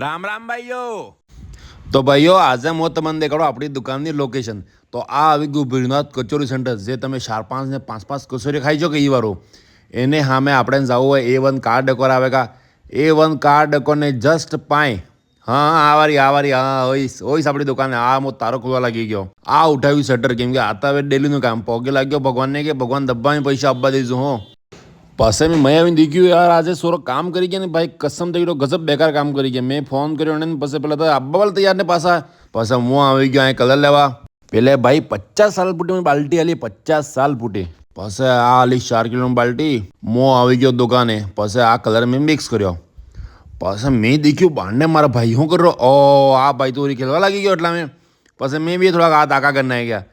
રામ રામ ભાઈઓ. તો ભાઈઓ આજે હું તમને દેખાડો આપણી દુકાનની લોકેશન. તો આ આવી ગયું ભીડનાથ કચોરી સેન્ટર, જે તમે 4-5 ને 5-5 કચોરી ખાઈ છો કે એ વાળું. એને સામે આપણે જવું હોય A1 કાર ડેકોર આવે કા, A1 કાર ડેકોરને જસ્ટ પાય. હા આ વારી હા ઓઈસ આપણી દુકાને આ હું તારો ખોલવા લાગી ગયો. આ ઉઠાવ્યું શટર, કેમ કે આતા હવે ડેલીનું કામ પોગે લાગ્યો ભગવાનને કે ભગવાન દબ્બામાં પૈસા આપવા દઈશું હો. પછી મેં આવીને દીખ્યું યાર આજે સોરો કામ કરી ગયા ને ભાઈ, કસમ થઈ ગયો ગજબ બેકાર કામ કરી ગયા. મેં ફોન કર્યો ને પછી પેલા તો આબ્બા તૈયાર ને પાછા. પછી હું આવી ગયો અહીં કલર લેવા. પેલે ભાઈ 50 સાલ પૂટી બાલ્ટી આલી, 50 સાલ પૂટી. પછી આ આલી 4 કિલોની બાલ્ટી. હું આવી ગયો દુકાને. પછી આ કલર મેં મિક્સ કર્યો. પછી મેં દેખ્યું બાંડને મારા ભાઈ શું કર્યો, ઓ આ ભાઈ તો ખેલવા લાગી ગયો. એટલા મેં પછી મેં બી થોડાક હાથ આકા કરી નાખ્યા.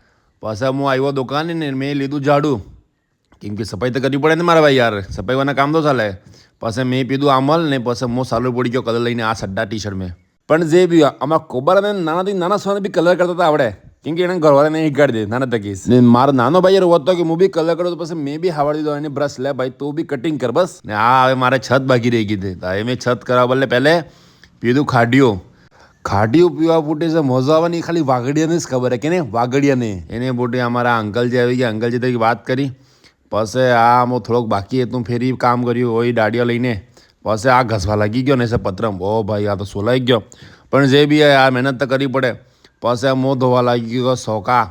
પછી હું આવ્યો દુકાને ને મેં લીધું ઝાડુ, કેમ કે સફાઈ તો કરવી પડે ને મારા ભાઈ યાર, સફાઈવાના કામ તો ચાલે. પછી મેં પીધું આમલ ને પછી હું સાલું પડી ગયો કલર લઈને આ સડ્ડા ટી-શર્ટ મેં. પણ જે બી આમાં કોબરાને નાનાથી નાના સોને બી કલર કરતા હતા આવડે, કેમ કે એને ઘરવાળાને શીખવાડી દે નાના તકીસ ને. મારો નાનો ભાઈ યાર હોતો કે હું બી કલર કરું, તો પછી મેં બી હાવડી દીધો એને બ્રશ, લે ભાઈ તું બી કટિંગ કર બસ. ને આ હવે મારે છત બાકી રહી ગઈ હતી, એ મેં છત કરવા બદલે પહેલે પીધું ખાડીઓ પીવા ફૂટે છે મજા આવવાની, ખાલી વાગડિયાને જ ખબર હે કે ને, વાગડિયાને એને ફૂટે. અમારા અંકલ જે આવી ગયા, અંકલ જે વાત કરી. પછી આ હું થોડોક બાકી હતું ફેરી કામ કર્યું હોય દાડિયા લઈને. પછી આ ઘસવા લાગી ગયો ને સે પત્રમ, ઓ ભાઈ આ તો સોલાઈ ગયો. પણ જે બી આ મહેનત તો કરવી પડે. પછી મોં ધોવા લાગી ગયો, સોકા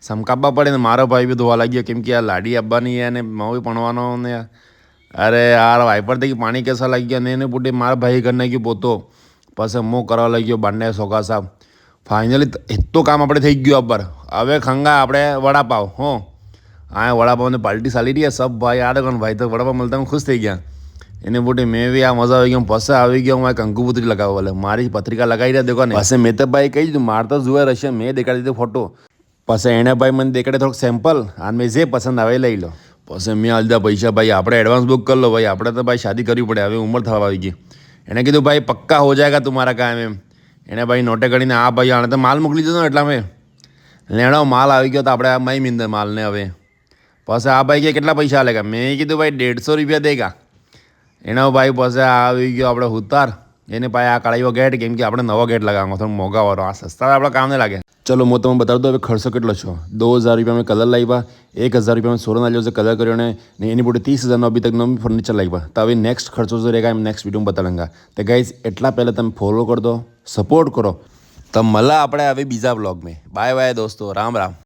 સમકાવવા પડે ને. મારો ભાઈ બી ધોવા લાગ્યો, કેમ કે આ લાડી આપવાની અને હું બી ભણવાનો ને. અરે યાર વાઇપરથી પાણી કેસવા લાગી ગયા ને એને પૂટે મારા ભાઈ કરી નાખ્યું પોતો. પછી હું કરવા લાગ્યો બાંડને સોકા સાહેબ. ફાઇનલી એટલું કામ આપણે થઈ ગયું અબ્બર. હવે ખંગા આપણે વડાપાવ હો. હા વડાપાવની પાર્ટી ચાલી રહી સબ ભાઈ આ દુકાન ભાઈ તો વડાપાવ મળતા ખુશ થઈ ગયા. એને બોટી મેં બી આ મજા આવી ગયો. પછી આવી ગયો હું કંકુપુત્રી લગાવવા બોલે, મારી પત્રિકા લગાવી રહ્યા દુકાને. પછી મેં તો ભાઈ કહી દીધું મારે તો જોવે રશે, મેં દેખાડી દીધો ફોટો. પછી એણે ભાઈ મને દેખાડે થોડોક સેમ્પલ, અને મેં જે પસંદ આવે લઈ લો. પછી મેં આ લીધા પૈસા, ભાઈ આપણે એડવાન્સ બુક કરી લો ભાઈ, આપણે તો ભાઈ શાદી કરવી પડે, હવે ઉંમર થવા આવી ગઈ. એણે કીધું ભાઈ પક્કા હો જાયગા તુમારા કામ એમ. એણે ભાઈ નોટે કરીને આ ભાઈ આણે તો માલ મોકલી દીધો ને, એટલા મેં લેણો માલ આવી ગયો. તો આપણે આ મઈ મીંદર માલને હવે. પછી આ ભાઈ કે કેટલા પૈસા આલેગા, મેં કીધું ભાઈ 150 રૂપિયા દેગા. એનો ભાઈ પછી આવી ગયો આપણે ઉતાર. એને ભાઈ આ કઢાઈઓ ગેટ, કેમ કે આપણે નવો ગેટ લગાવવાનો થોડો મોંઘાવાળો, આ સસ્તા આપણે કામ નહીં લાગે. ચલો હું તમને બતાવી દઉં હવે ખર્ચો કેટલો છો. 2000 રૂપિયા મેં કલર લાવ્યા, 1000 રૂપિયા મેં સોરો નાલ્યો છે કલર કર્યો ને એની પૂટે 30,000નો અભી તકનો ફર્નિચર લાવ્યા. તો હવે નેક્સ્ટ ખર્ચો જો રહેગા એમ નેક્સ્ટ વિડીયોમાં બતાડંગા. તો ગાઈઝ એટલા પહેલાં તમે ફોલો કરી દો, સપોર્ટ કરો. તો મળે આપણે હવે બીજા બ્લોગ મેં. બાય બાય દોસ્તો, રામ રામ.